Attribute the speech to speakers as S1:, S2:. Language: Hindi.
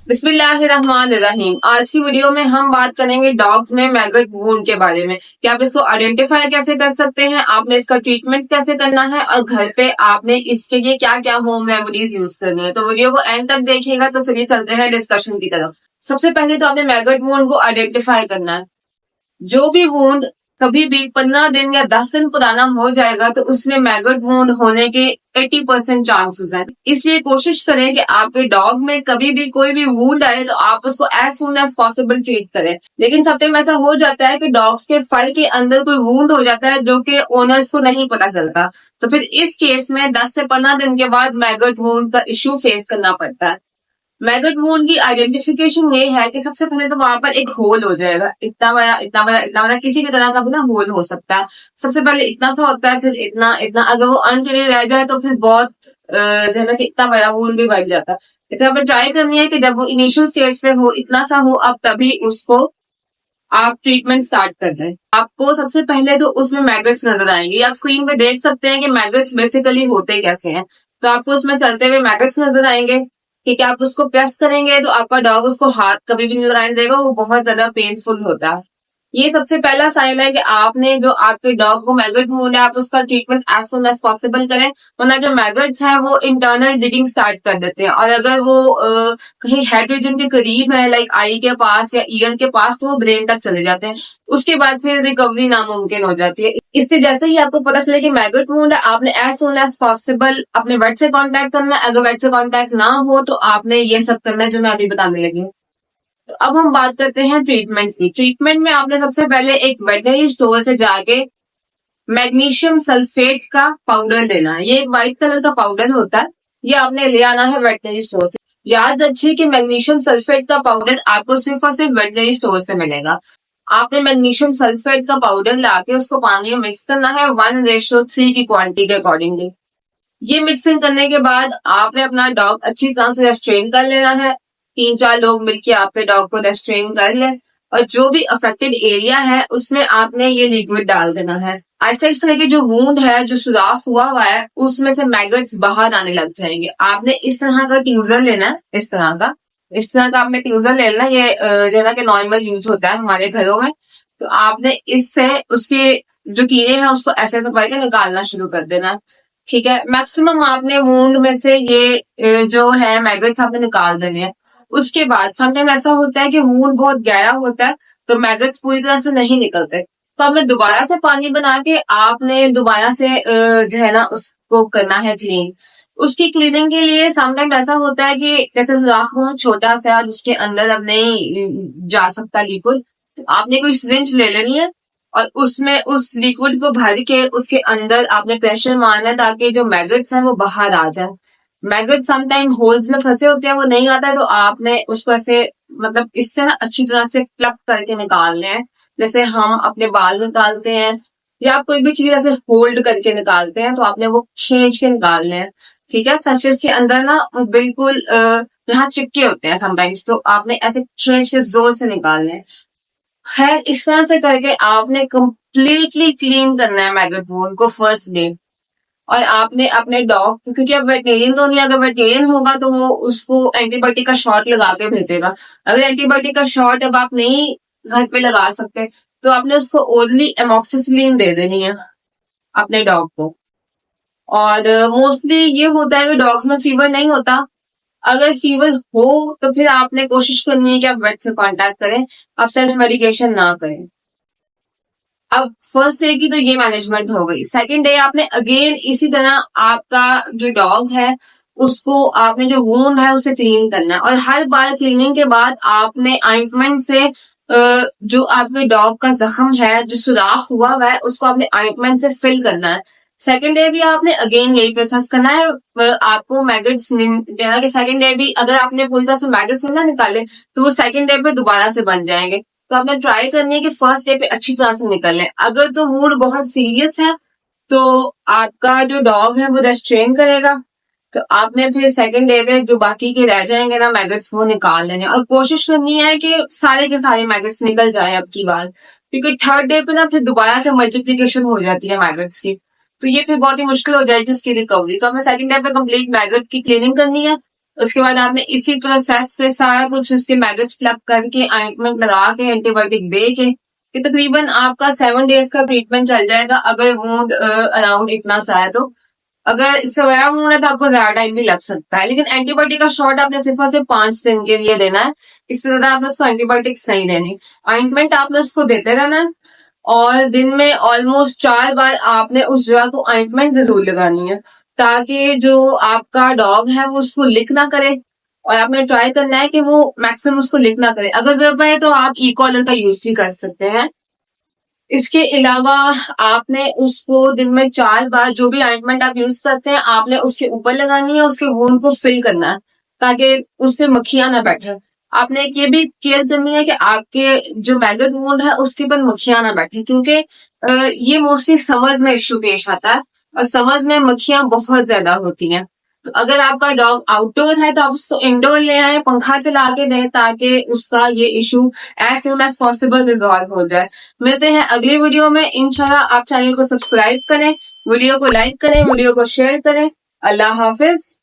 S1: बिस्मिल्लाहिर्रहमानिर्रहीम। आज की वीडियो में हम बात करेंगे डॉग्स में मैगट वुंड के बारे में कि आप इसको आइडेंटिफाई कैसे कर सकते हैं, आपने इसका ट्रीटमेंट कैसे करना है और घर पे आपने इसके लिए क्या क्या होम रेमेडीज यूज करनी है। तो वीडियो को एंड तक देखिएगा। तो चलिए चलते हैं डिस्कशन की तरफ। सबसे पहले तो आपने मैगट वुंड को आइडेंटिफाई करना है। जो भी वुंड कभी भी 15 दिन या 10 दिन पुराना हो जाएगा तो उसमें मैगट वुंड होने के 80% चांसेस हैं। इसलिए कोशिश करें कि आपके डॉग में कभी भी कोई भी वुंड आए तो आप उसको as soon as possible treat करें। लेकिन समटाइम ऐसा हो जाता है कि डॉग्स के फर के अंदर कोई वुंड हो जाता है जो कि ओनर्स को नहीं पता चलता। तो फिर इस केस में 10 से 15 दिन के बाद मैगट वुंड का इश्यू फेस करना पड़ता है। मैगट वुंड की आइडेंटिफिकेशन ये है कि सबसे पहले तो वहां पर एक होल हो जाएगा, इतना बड़ा इतना बड़ा इतना बड़ा, किसी भी तरह का भी ना होल हो सकता है। सबसे पहले इतना सा होता है, फिर इतना इतना, अगर वो अनट्रेटेड रह जाए तो फिर बहुत जो है ना कि इतना बड़ा वुंड भी बन जाता है। इतना पर ट्राई करनी है कि जब वो इनिशियल स्टेज पे हो, इतना सा हो, अब तभी उसको आप ट्रीटमेंट स्टार्ट कर दें। आपको सबसे पहले तो उसमें मैगट्स नजर आएंगे। आप स्क्रीन पे देख सकते हैं कि मैगट्स बेसिकली होते कैसे हैं। तो आपको उसमें चलते हुए मैगट्स नजर आएंगे। ठीक है, आप उसको प्रेस करेंगे तो आपका डॉग उसको हाथ कभी भी नहीं लगाने देगा, वो बहुत ज्यादा पेनफुल होता है। ये सबसे पहला साइन है कि आपने जो आपके डॉग को मैगट वुंड है, आप उसका treatment as soon as possible करें, वरना जो मैगट्स हैं वो इंटरनल ब्लीडिंग स्टार्ट कर देते हैं। और अगर वो कहीं हेड रीजन के करीब है, लाइक आई के पास या ईयर के पास, तो वो ब्रेन तक चले जाते हैं। उसके बाद फिर रिकवरी नामुमकिन हो जाती है। इससे जैसे ही आपको पता चले कि मैगट वुंड है, आपने एज सुन एज पॉसिबल अपने वेट से कांटेक्ट करना है। अगर वेट से कांटेक्ट ना हो तो आपने ये सब करना है जो मैं अभी बताने लगी हूँ। तो अब हम बात करते हैं ट्रीटमेंट की। ट्रीटमेंट में आपने सबसे पहले एक वेटनरी स्टोर से जाके मैग्नीशियम सल्फेट का पाउडर लेना है। ये एक व्हाइट कलर का पाउडर होता है, ये आपने ले आना है वेटनरी स्टोर से। याद रखिए कि मैग्नीशियम सल्फेट का पाउडर आपको सिर्फ और सिर्फ वेटनरी स्टोर से मिलेगा। आपने मैग्नीशियम सल्फेट का पाउडर लाके उसको पानी में मिक्स करना है 1:3 की क्वांटिटी के अकॉर्डिंगली। ये मिक्सिंग करने के बाद आपने अपना डॉग अच्छी तरह से रेस्ट्रेन कर लेना है। 3-4 लोग मिलके आपके डॉग को रेस्ट्रेन कर लें और जो भी अफेक्टेड एरिया है उसमें आपने ये लिक्विड डाल देना है। ऐसा इस तरह के जो वुंड है, जो सुराख हुआ हुआ है, उसमें से मैगट्स बाहर आने लग जाएंगे। आपने इस तरह का ट्यूजर लेना है, इस तरह का आपने ट्यूजर ले लेना। ये जो है ना कि नॉर्मल यूज होता है हमारे घरों में। तो आपने इससे उसके जो कीड़े हैं उसको ऐसे सफाई के निकालना शुरू कर देना है। ठीक है, मैक्सिमम आपने वुंड में से ये जो है मैगट्स आपने निकाल देने हैं। उसके बाद समटाइम ऐसा होता है कि वुंड बहुत गहरा होता है तो मैगट्स पूरी तरह से नहीं निकलते, तो आपने दोबारा से पानी बना के आपने दोबारा से जो है ना उसको करना है क्लीन। उसकी क्लीनिंग के लिए समटाइम ऐसा होता है कि जैसे सुराख हो छोटा सा और उसके अंदर अब नहीं जा सकता लिक्विड, तो आपने कोई सिरिंज ले लेनी है और उसमें उस लिक्विड को भर के उसके अंदर आपने प्रेशर मारना है ताकि जो मैगट्स हैं वो बाहर आ जाए। मैगट समटाइम होल्स में फंसे होते हैं, वो नहीं आता है, तो आपने उसको ऐसे मतलब इससे ना अच्छी तरह से प्लग करके निकालने हैं, जैसे हम अपने बाल निकालते हैं या आप कोई भी चीज ऐसे होल्ड करके निकालते हैं, तो आपने वो खींच के निकालने हैं। ठीक है, सरफेस के अंदर ना बिल्कुल यहाँ चिपके होते हैं समटाइम्स, तो आपने ऐसे खींच के जोर से निकालने हैं। खैर, इस तरह से करके आपने कंप्लीटली क्लीन करना है मैगट वुंड को फर्स्ट डे। और आपने अपने डॉग, क्योंकि अब वेटनेरियन तो नहीं, अगर वेटनेरियन होगा तो वो उसको एंटीबायोटिक का शॉट लगा के भेजेगा। अगर एंटीबायोटिक का शॉट अब आप नहीं घर पे लगा सकते तो आपने उसको ओरली एमॉक्सिसिलिन दे देनी है अपने डॉग को। और मोस्टली ये होता है कि डॉग्स में फीवर नहीं होता। अगर फीवर हो तो फिर आपने कोशिश करनी है कि आप वेट से कांटेक्ट करें, आप सेल्फ मेडिकेशन ना करें। अब फर्स्ट डे की तो ये मैनेजमेंट हो गई। सेकंड डे आपने अगेन इसी तरह आपका जो डॉग है उसको आपने जो वुंड है उसे क्लीन करना है, और हर बार क्लीनिंग के बाद आपने ऑइंटमेंट से जो आपके डॉग का जख्म है, जो सुराख हुआ हुआ है, उसको आपने ऑइंटमेंट से फिल करना है। सेकंड डे भी आपने अगेन यही प्रोसेस करना है। आपको मैगट्स देना कि सेकंड डे भी अगर आपने पूरी तरह से मैगट्स ना निकाले तो वो सेकंड डे पे दोबारा से बन जाएंगे। तो आपने ट्राई करनी है कि फर्स्ट डे पे अच्छी तरह से निकल लें। अगर तो मूड बहुत सीरियस है तो आपका जो डॉग है वो रेस्ट्रेन करेगा, तो आपने फिर सेकंड डे में जो बाकी के रह जाएंगे ना मैगट्स, वो निकाल लेने, और कोशिश करनी है कि सारे के सारे मैगट्स निकल जाए अब की बार, क्योंकि थर्ड डे पे ना फिर दोबारा से मल्टीप्लीकेशन हो जाती है मैगट्स की, तो ये फिर बहुत ही मुश्किल हो जाएगी उसकी रिकवरी। तो हमें सेकंड डे पे कंप्लीट मैगट की क्लीनिंग करनी है उसके बाद आपने इसी प्रोसेस से सारा कुछ उसके मैगट्स प्लग करके ऑइंटमेंट लगा के एंटीबायोटिक दे के कि तकरीबन आपका 7 डेज का ट्रीटमेंट चल जाएगा अगर वुंड अराउंड इतना सा है तो। अगर इससे बड़ा वुंड है तो आपको ज्यादा टाइम भी लग सकता है, लेकिन एंटीबायोटिक का शॉट आपने सिर्फ और सिर्फ 5 दिन के लिए देना है। इससे ज्यादा आपने उसको एंटीबायोटिक्स नहीं देनी। ऑइंटमेंट आपने उसको देते रहना है और दिन में ऑलमोस्ट 4 बार आपने उस जगह को ऑइंटमेंट जरूर लगानी है ताकि जो आपका डॉग है वो उसको लिक ना करे। और आपने ट्राई करना है कि वो मैक्सिमम उसको लिक ना करे। अगर जरूरत पड़े तो आप ई कॉलर का यूज भी कर सकते हैं। इसके अलावा आपने उसको दिन में 4 बार जो भी ऑइंटमेंट आप यूज करते हैं आपने उसके ऊपर लगानी है, उसके वुंड को फिल करना है ताकि उसमें मक्खियां ना बैठे। आपने एक ये भी केयर करनी है कि आपके जो मैगट वुंड है उसके ऊपर मक्खियां ना बैठे, क्योंकि ये मोस्टली समर्स में इश्यू पेश आता है और समर्स में मक्खियां बहुत ज्यादा होती हैं। तो अगर आपका डॉग आउटडोर है तो आप उसको इंडोर ले आए, पंखा चला के दें ताकि उसका ये issue as soon as possible resolve हो जाए। मिलते हैं अगली वीडियो में इंशाल्लाह। आप चैनल को सब्सक्राइब करें, वीडियो को लाइक करें, वीडियो को शेयर करें। अल्लाह हाफिज।